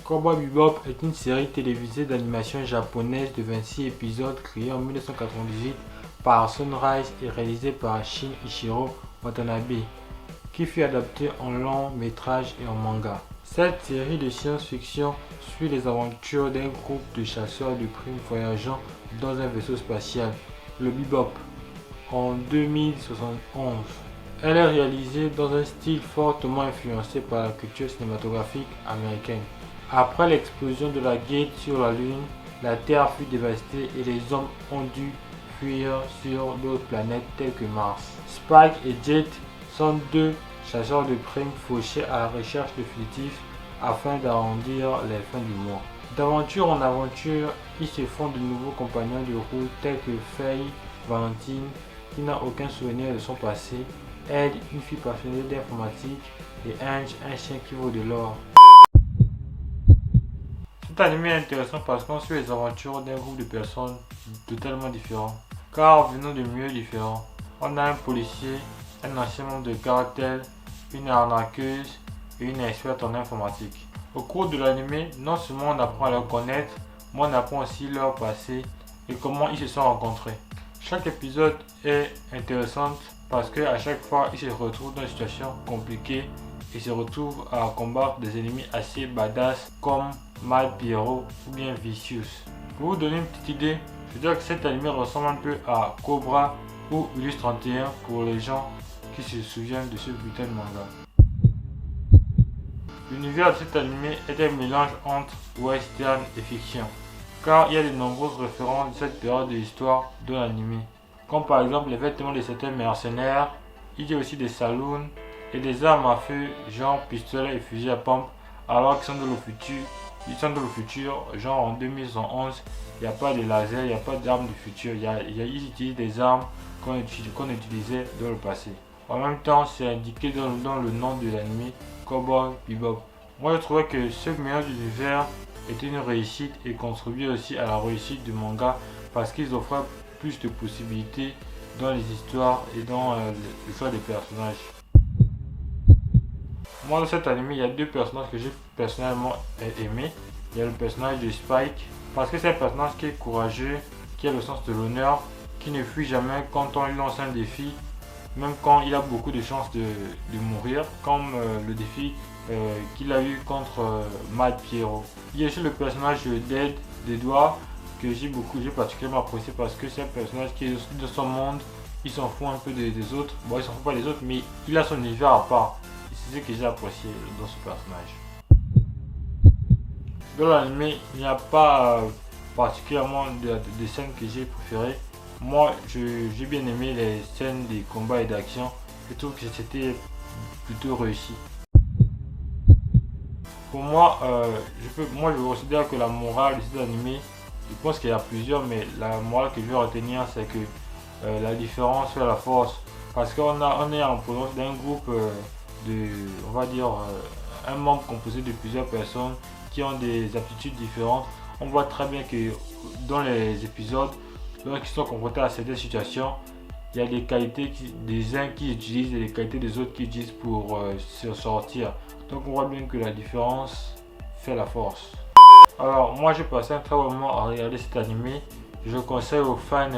Cowboy Bebop est une série télévisée d'animation japonaise de 26 épisodes créée en 1998 par Sunrise et réalisée par Shinichiro Watanabe, qui fut adaptée en long métrage et en manga. Cette série de science-fiction suit les aventures d'un groupe de chasseurs de primes voyageant dans un vaisseau spatial, le Bebop, en 2071. Elle est réalisée dans un style fortement influencé par la culture cinématographique américaine. Après l'explosion de la Gate sur la Lune, la Terre fut dévastée et les hommes ont dû fuir sur d'autres planètes telles que Mars. Spike et Jet sont deux chasseurs de primes fauchés à la recherche de fugitifs afin d'arrondir les fins du mois. D'aventure en aventure, ils se font de nouveaux compagnons de route tels que Faye, Valentine, qui n'a aucun souvenir de son passé, Ed, une fille passionnée d'informatique, et Ange, un chien qui vaut de l'or. Cet anime est intéressant parce qu'on suit les aventures d'un groupe de personnes totalement différents, car venant de milieux différents. On a un policier, un ancien membre de cartel, une arnaqueuse et une experte en informatique. Au cours de l'anime, non seulement on apprend à les connaître, mais on apprend aussi leur passé et comment ils se sont rencontrés. Chaque épisode est intéressant parce qu'à chaque fois ils se retrouvent dans une situation compliquée et se retrouvent à combattre des ennemis assez badass comme Mal Pierrot ou bien Vicious. Pour vous donner une petite idée, je dirais que cet anime ressemble un peu à Cobra ou Ulysse 31 pour les gens qui se souviennent de ce putain de manga. L'univers de cet anime est un mélange entre western et fiction, car il y a de nombreuses références de cette période de l'histoire de l'anime, comme par exemple les vêtements de certains mercenaires, il y a aussi des saloons et des armes à feu genre pistolet et fusil à pompe, alors qu'ils sont dans le futur. Ils sont dans le futur, genre en 2011, il n'y a pas de laser, il n'y a pas d'armes du futur, ils utilisent des armes qu'on utilisait dans le passé. En même temps, c'est indiqué dans le nom de l'anime Cowboy Bebop. Moi, je trouvais que ce mélange d'univers était une réussite et contribuait aussi à la réussite du manga parce qu'ils offraient plus de possibilités dans les histoires et dans le choix des personnages. Moi, dans cet anime, il y a deux personnages que j'ai personnellement aimé. Il y a le personnage de Spike, parce que c'est un personnage qui est courageux, qui a le sens de l'honneur, qui ne fuit jamais quand on lui lance un défi, même quand il a beaucoup de chances de mourir, comme le défi qu'il a eu contre Mad Pierrot. Il y a aussi le personnage d'Edward que j'ai particulièrement apprécié parce que c'est un personnage qui est de son monde, il s'en fout un peu des autres. Bon, il s'en fout pas des autres, mais il a son univers à part. C'est ce que j'ai apprécié dans ce personnage. Dans l'anime, il n'y a pas particulièrement de scènes que j'ai préférées. Moi, j'ai bien aimé les scènes des combats et d'action. Je trouve que c'était plutôt réussi. Pour moi, je considère que la morale de cet anime, je pense qu'il y a plusieurs, mais la morale que je vais retenir, c'est que la différence fait la force. Parce qu'on est en présence d'un groupe on va dire, un membre composé de plusieurs personnes qui ont des aptitudes différentes. On voit très bien que dans les épisodes, lorsqu'ils sont confrontés à certaines situations, il y a des qualités des uns qui utilisent et des qualités des autres qui utilisent pour se sortir. Donc on voit bien que la différence fait la force. Alors moi j'ai passé un très bon moment à regarder cet animé. Je le conseille aux fans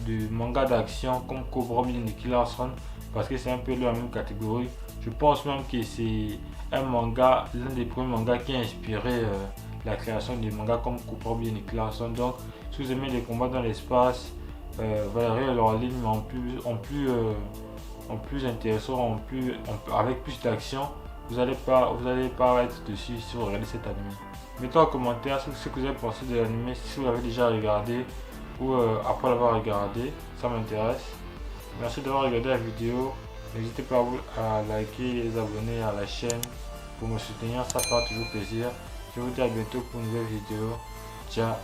du manga d'action comme Cobra Bebop et Nicky Larson parce que c'est un peu la même catégorie. Je pense même que c'est un manga, l'un des premiers mangas qui a inspiré la création des mangas comme Cobra Bebop et Nicky Larson. Donc si vous aimez les combats dans l'espace, Valérie et Laureline, mais en plus intéressant, avec plus d'action, vous allez pas être dessus si vous regardez cet anime. Mettez en commentaire ce que vous avez pensé de l'anime, si vous l'avez déjà regardé ou après l'avoir regardé, ça m'intéresse. Merci d'avoir regardé la vidéo. N'hésitez pas à liker et les abonner à la chaîne pour me soutenir, ça fera toujours plaisir. Je vous dis à bientôt pour une nouvelle vidéo. Ciao.